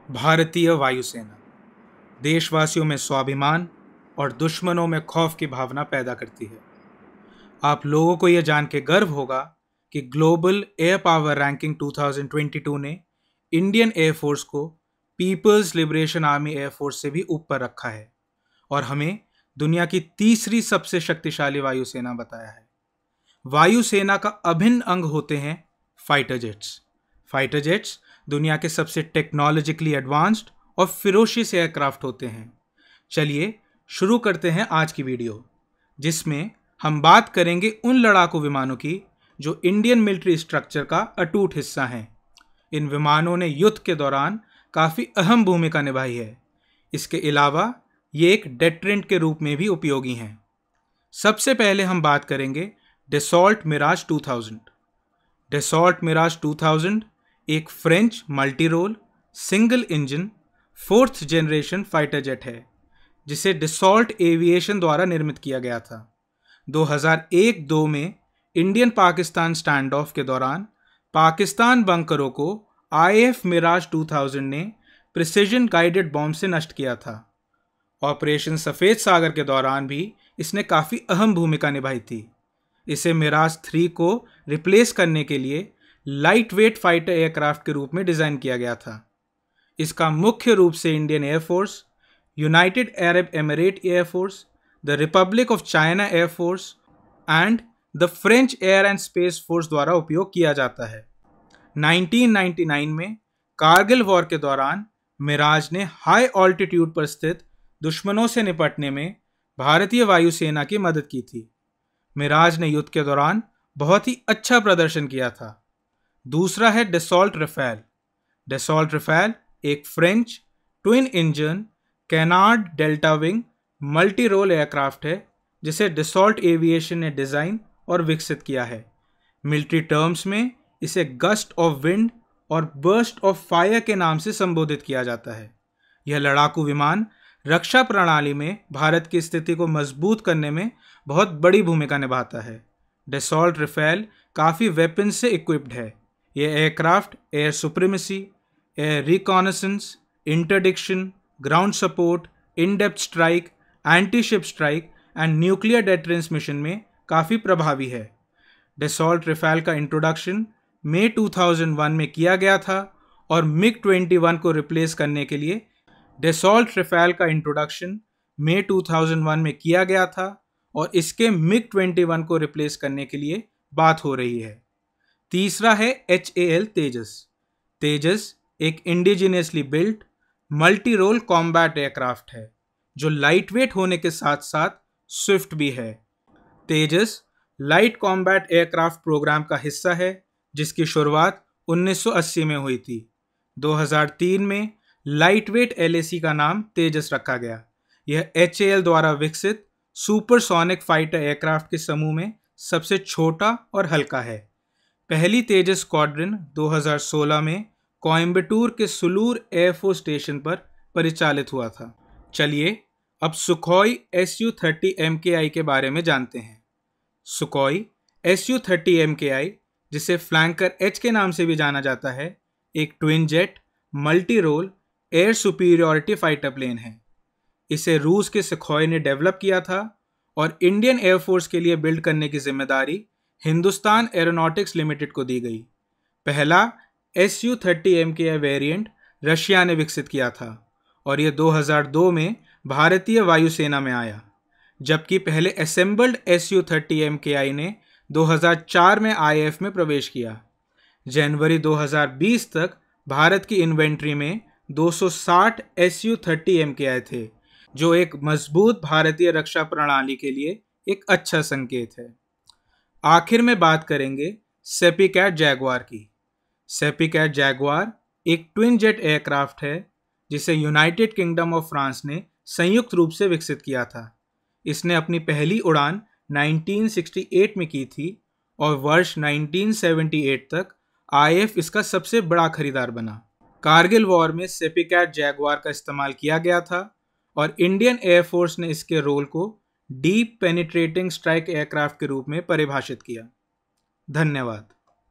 भारतीय वायुसेना देशवासियों में स्वाभिमान और दुश्मनों में खौफ की भावना पैदा करती है। आप लोगों को यह जान के गर्व होगा कि ग्लोबल एयर पावर रैंकिंग 2022 ने इंडियन एयरफोर्स को पीपल्स लिबरेशन आर्मी एयरफोर्स से भी ऊपर रखा है और हमें दुनिया की तीसरी सबसे शक्तिशाली वायुसेना बताया है। वायुसेना का अभिन्न अंग होते हैं फाइटर जेट्स। फाइटर जेट्स दुनिया के सबसे टेक्नोलॉजिकली एडवांस्ड और फिरोशियस एयरक्राफ्ट होते हैं। चलिए शुरू करते हैं आज की वीडियो, जिसमें हम बात करेंगे उन लड़ाकू विमानों की जो इंडियन मिलिट्री स्ट्रक्चर का अटूट हिस्सा हैं। इन विमानों ने युद्ध के दौरान काफ़ी अहम भूमिका निभाई है। इसके अलावा ये एक डेटरेंट के रूप में भी उपयोगी हैं। सबसे पहले हम बात करेंगे डसॉल्ट मिराज 2000। डसॉल्ट मिराज 2000 एक French multi role single engine 4th generation fighter jet है, जिसे डसॉल्ट एविएशन द्वारा निर्मित किया गया था। 2001-2 में इंडियन पाकिस्तान स्टैंड ऑफ के दौरान पाकिस्तान बंकरों को IF मिराज 2000 ने प्रिसिजन गाइडेड बॉम्ब से नष्ट किया था। ऑपरेशन सफ़ेद सागर के दौरान भी इसने काफ़ी अहम भूमिका निभाई थी। इसे मिराज 3 को रिप्लेस करने के लिए लाइट वेट फाइटर एयरक्राफ्ट के रूप में डिज़ाइन किया गया था। इसका मुख्य रूप से Indian air force, United Arab emirate air force, the Republic of China air force and the French air and space force द्वारा उपयोग किया जाता है। 1999 में कारगिल वॉर के दौरान मिराज ने हाई ऑल्टीट्यूड पर स्थित दुश्मनों से निपटने में भारतीय वायुसेना की मदद की थी। मिराज ने युद्ध के दौरान बहुत ही अच्छा प्रदर्शन किया था। दूसरा है डसॉल्ट रफेल। डसॉल्ट रफेल एक French twin engine canard delta wing multi role aircraft है, जिसे डसॉल्ट एविएशन ने डिज़ाइन और विकसित किया है। मिलिट्री टर्म्स में इसे गस्ट ऑफ विंड और बर्स्ट ऑफ फायर के नाम से संबोधित किया जाता है। यह लड़ाकू विमान रक्षा प्रणाली में भारत की स्थिति को मजबूत करने में बहुत बड़ी भूमिका निभाता है। डसॉल्ट रफेल काफ़ी वेपन से इक्विप्ड है। यह aircraft air supremacy, air reconnaissance, interdiction, ground support, in depth strike, anti ship strike and nuclear deterrence mission में काफ़ी प्रभावी है। डसॉल्ट रफेल का इंट्रोडक्शन मई 2001 में किया गया था और MiG-21 को रिप्लेस करने के लिए डसॉल्ट रफेल का इंट्रोडक्शन मई 2001 में किया गया था और इसके MiG-21 को रिप्लेस करने के लिए बात हो रही है। तीसरा है HAL तेजस। तेजस एक indigenously built multi role combat aircraft है, जो लाइट वेट होने के साथ साथ स्विफ्ट भी है। तेजस लाइट कॉम्बैट एयरक्राफ्ट प्रोग्राम का हिस्सा है, जिसकी शुरुआत 1980 में हुई थी। 2003 में लाइट वेट LAC का नाम तेजस रखा गया। यह HAL द्वारा विकसित सुपरसोनिक फाइटर एयरक्राफ्ट के समूह में सबसे छोटा और हल्का है। पहली तेजस स्क्वाड्रन 2016 में कोयम्बटूर के सुलूर एयरफोर्स स्टेशन पर परिचालित हुआ था। चलिए अब सुखोई Su-30 MKI के बारे में जानते हैं। सुखोई Su-30 MKI, जिसे फ्लैंकर H के नाम से भी जाना जाता है, एक twin jet multi role air superiority fighter plane है। इसे रूस के सुखोई ने डेवलप किया था और इंडियन एयरफोर्स के लिए बिल्ड करने की जिम्मेदारी हिंदुस्तान एरोनॉटिक्स लिमिटेड को दी गई। पहला Su-30 MKI वेरिएंट रशिया ने विकसित किया था और यह 2002 में भारतीय वायुसेना में आया, जबकि पहले असेंबल्ड Su-30 MKI ने 2004 में IAF में प्रवेश किया। जनवरी 2020 तक भारत की इन्वेंट्री में 260 Su-30 MKI थे, जो एक मजबूत भारतीय रक्षा प्रणाली के लिए एक अच्छा संकेत है। आखिर में बात करेंगे सेपीकैट जैगवार की। सेपीकैट जैगवार एक ट्विन जेट एयरक्राफ्ट है, जिसे यूनाइटेड किंगडम ऑफ फ्रांस ने संयुक्त रूप से विकसित किया था। इसने अपनी पहली उड़ान 1968 में की थी और वर्ष 1978 तक IAF इसका सबसे बड़ा खरीदार बना। कारगिल वॉर में सेपीकैट जैगवार का इस्तेमाल किया गया था और इंडियन एयरफोर्स ने इसके रोल को डीप पेनिट्रेटिंग स्ट्राइक एयरक्राफ्ट के रूप में परिभाषित किया। धन्यवाद।